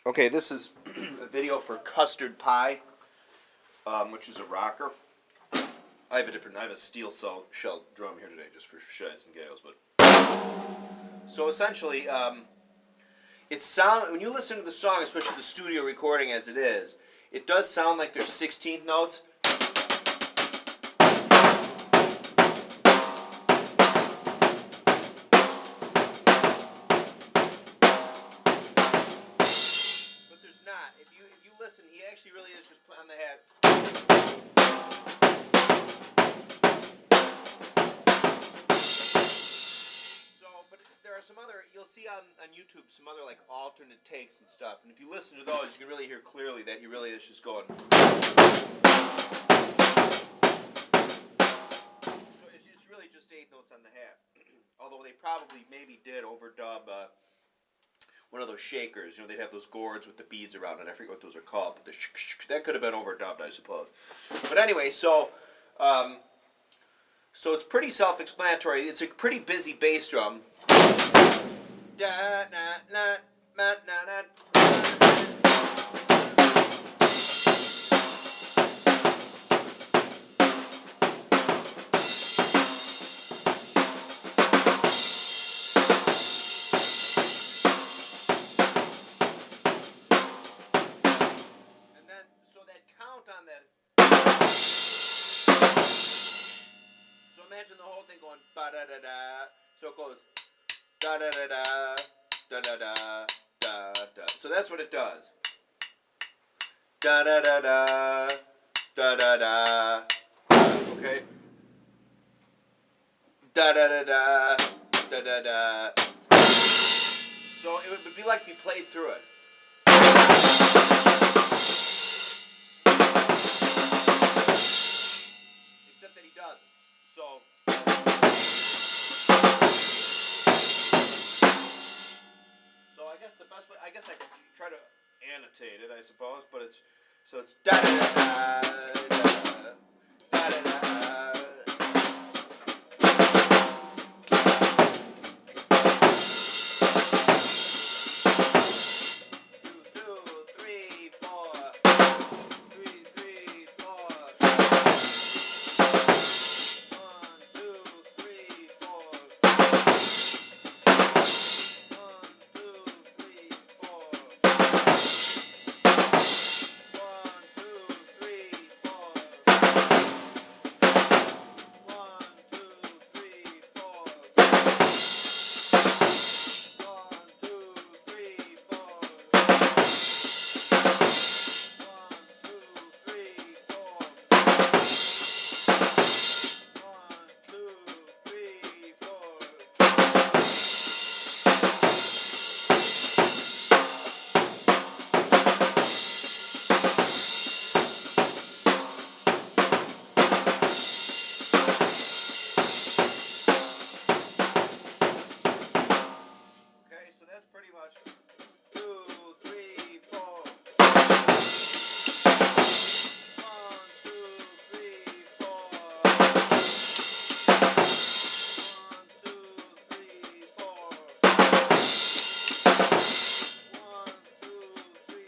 Okay, this is a video for Custard Pie, which is a rocker. I have a steel shell drum here today just for shits and giggles, but so essentially, when you listen to the song, especially the studio recording as it is, it does sound like there's 16th notes. If you listen, he actually really is just on the head. So, but there are some other, you'll see on YouTube some other like alternate takes and stuff, and if you listen to those, you can really hear clearly that he really is just going. So it's really just 8 notes on the hat. Although they probably maybe did overdub one of those shakers, they'd have those gourds with the beads around it. I forget what those are called, but that could have been overdubbed, I suppose. But anyway, so it's pretty self-explanatory. It's a pretty busy bass drum. Da, na, na, na, na, na. On that. So imagine the whole thing going ba da da da. So it goes da da da da da da da da da. So that's what it does. Da da da da da da da. Okay. Da da da da da da da. So it would be like if you played through it. That he doesn't. So I guess the best way, I guess I could try to annotate it, I suppose, but it's da da da da da da da. That's pretty much 2, 3, 4. 1, 2, 3, 4. 1, 2, 3, 4. 1, 2, 3,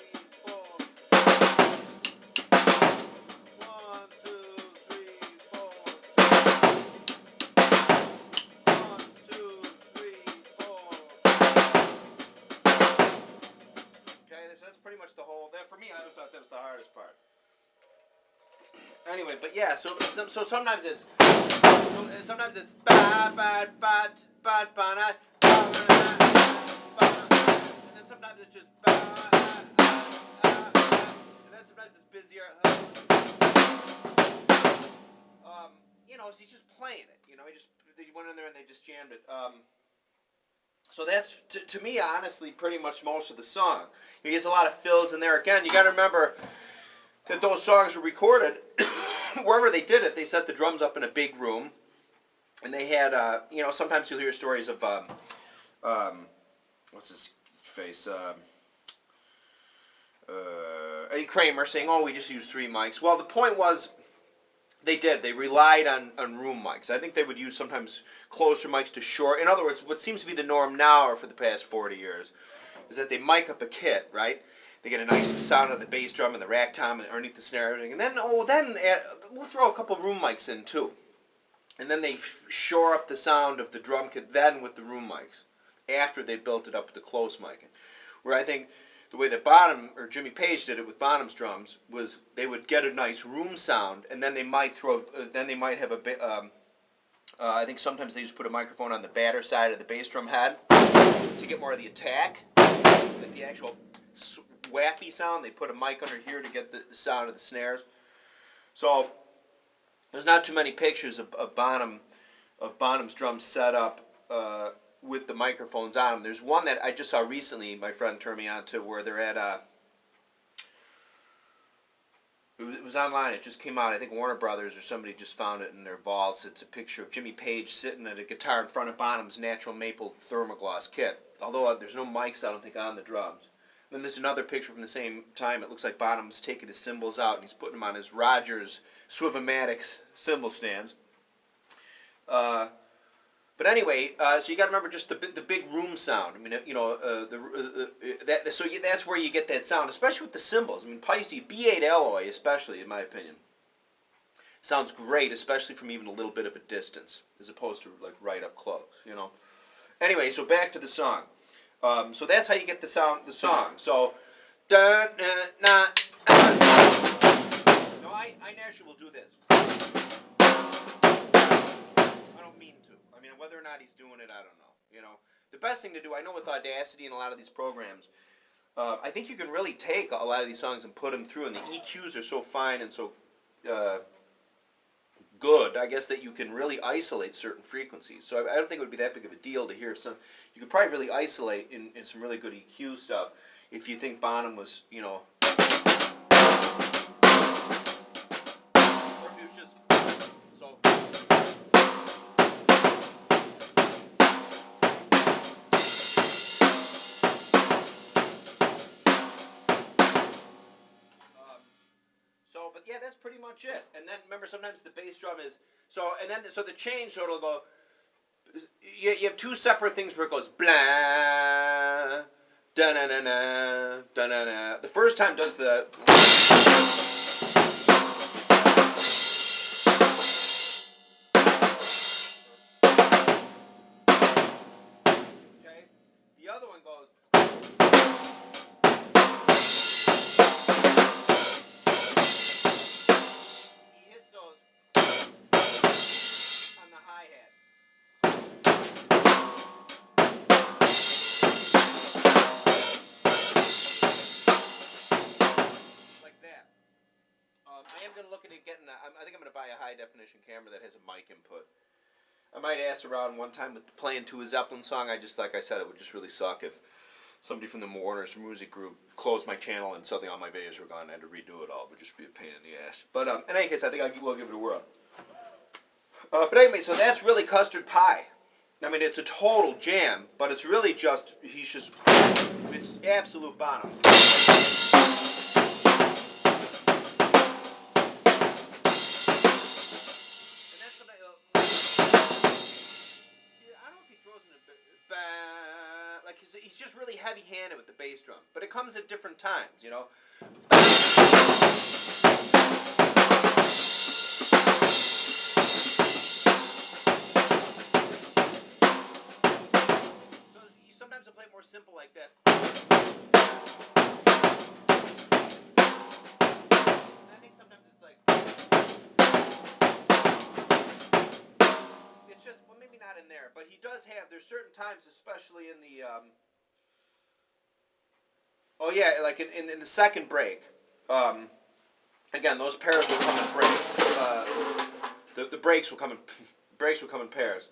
4. 1, 2, 3, 4. 1, 2, 3, 4. So that's pretty much the whole. That for me, I always thought that was the hardest part. Anyway, but yeah, so sometimes it's ba ba ba ba ba na, and then sometimes it's just ba and then sometimes it's busier. So he's just playing it. He went in there and they just jammed it. So that's, to me, honestly, pretty much most of the song. He has a lot of fills in there. Again, you got to remember that those songs were recorded wherever they did it. They set the drums up in a big room, and they had, sometimes you'll hear stories of, what's his face, Eddie Kramer saying, "Oh, we just used 3 mics." Well, the point was, they relied on room mics. I think they would use sometimes closer mics to short. In other words, what seems to be the norm now or for the past 40 years is that they mic up a kit, right? They get a nice sound of the bass drum and the rack tom and underneath the snare and everything. And then we'll throw a couple room mics in too. And then they shore up the sound of the drum kit then with the room mics after they built it up with the close mic. Where I think the way that Bonham or Jimmy Page did it with Bonham's drums was they would get a nice room sound, and then they might have a bit. I think sometimes they just put a microphone on the batter side of the bass drum head to get more of the attack, like the actual whappy sound. They put a mic under here to get the sound of the snares. So there's not too many pictures of Bonham's drums set up with the microphones on them. There's one that I just saw recently. My friend turned me on to where they're at. It was online. It just came out. I think Warner Brothers or somebody just found it in their vaults. It's a picture of Jimmy Page sitting at a guitar in front of Bonham's natural maple thermoglass kit. Although there's no mics, I don't think, on the drums. Then there's another picture from the same time. It looks like Bonham's taking his cymbals out and he's putting them on his Rogers Swivomatic cymbal stands. But anyway, so you got to remember just the big room sound. I mean, you know, that's where you get that sound, especially with the cymbals. I mean, Paiste B8 alloy, especially in my opinion, sounds great, especially from even a little bit of a distance, as opposed to like right up close. You know. Anyway, so back to the song. So that's how you get the song. So, da na na. No, I naturally will do this. I don't mean to. I mean, whether or not he's doing it, I don't know. You know, the best thing to do, I know with Audacity and a lot of these programs, I think you can really take a lot of these songs and put them through, and the EQs are so fine and so good, I guess, that you can really isolate certain frequencies. So I don't think it would be that big of a deal to hear some. You could probably really isolate in some really good EQ stuff if you think Bonham was, you know, or if it was just so. But yeah, that's pretty much it. And then remember, sometimes the bass drum is so, and then so the change, so it'll go. You have two separate things where it goes blah, da na na na, da na na. The first time does the. Okay, the other one goes. I think I'm going to buy a high definition camera that has a mic input. I might ask around one time with playing to a Zeppelin song. Like I said, it would just really suck if somebody from the Warner's music group closed my channel and suddenly all my videos were gone and I had to redo it all. It would just be a pain in the ass. But in any case, I think we'll give it a whirl. But anyway, so that's really Custard Pie. I mean, it's a total jam, but it's really just, it's absolute Bonham. Like he's just really heavy-handed with the bass drum, but it comes at different times, you know. So sometimes I play it more simple like that. And I think sometimes it's like. It's just, well, maybe not in there, but he does have, there's certain times, especially in the, oh yeah, like in the second break, again, those pairs will come in breaks, the breaks will come in pairs,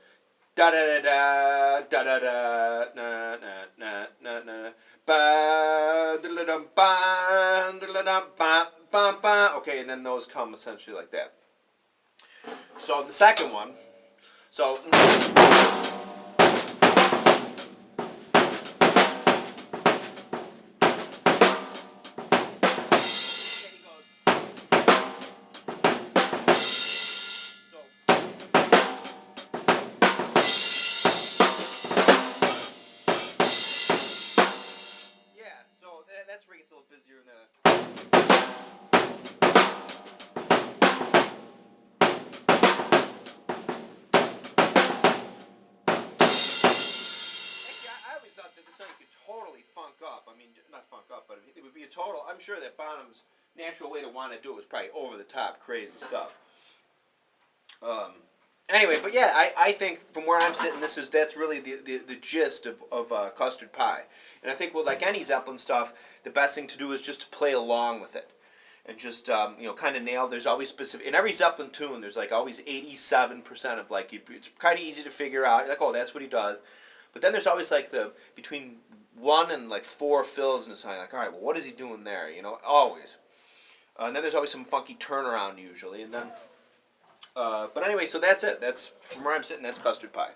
da da da da da da na na na na na ba da da ba da da ba ba ba. Okay, and then those come essentially like that. So the second one. So, that's where it gets a little busier in the. I always thought that the song could totally funk up. I mean, not funk up, but it would be a total. I'm sure that Bonham's natural way to want to do it was probably over the top, crazy stuff. Anyway, but yeah, I think from where I'm sitting, that's really the gist of Custard Pie. And I think with like any Zeppelin stuff, the best thing to do is just to play along with it. And just kind of nail. There's always specific in every Zeppelin tune. There's like always 87% of like it's kind of easy to figure out. You're like, oh, that's what he does. But then there's always like the between 1 and like 4 fills in a song. Like, all right, well, what is he doing there? Always. And then there's always some funky turnaround usually. And then, but anyway, so that's it. That's from where I'm sitting. That's Custard Pie.